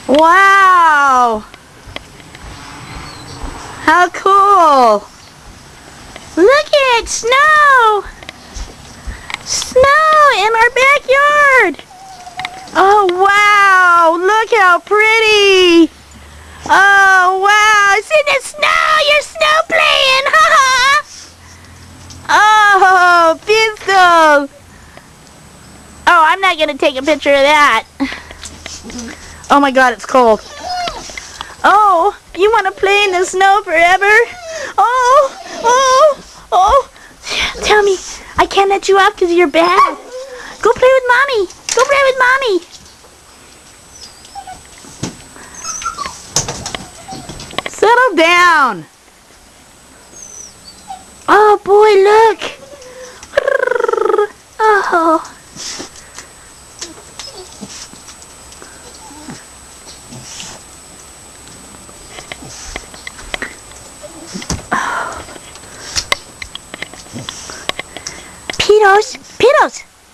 Wow! How cool! Look at snow! Snow in our backyard! Oh wow! Look how pretty! Oh wow! It's in the snow! You're snow playing! Ha ha! Oh, Pistol! Oh, I'm not gonna take a picture of that. Oh my god, it's cold. Oh, you want to play in the snow forever? Oh. Tell me, I can't let you out because you're bad. Go play with mommy. Go play with mommy. Settle down. Oh boy, look. Oh.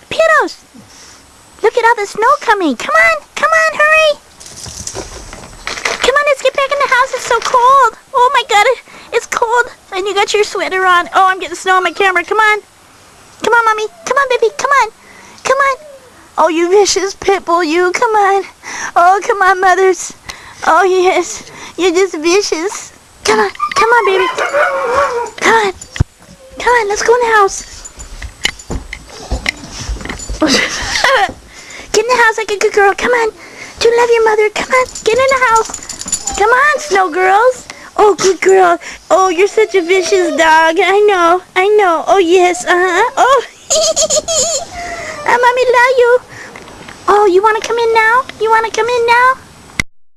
Pittbulls! Look at all the snow coming. Come on, hurry. Come on, let's get back in the house. It's so cold. Oh my god, it's cold. And you got your sweater on. Oh, I'm getting snow on my camera. Come on, mommy. Come on, baby. Come on. Oh, you vicious Pitbull, you. Come on. Oh, come on, mothers. Oh, yes. You're just vicious. Come on, baby. Come on, let's go in the house. Get in the house like a good girl. Come on. Do you love your mother? Come on. Get in the house. Come on, snow girls. Oh, good girl. Oh, you're such a vicious dog. I know. Oh, yes. Oh. Mommy love you. Oh, you want to come in now?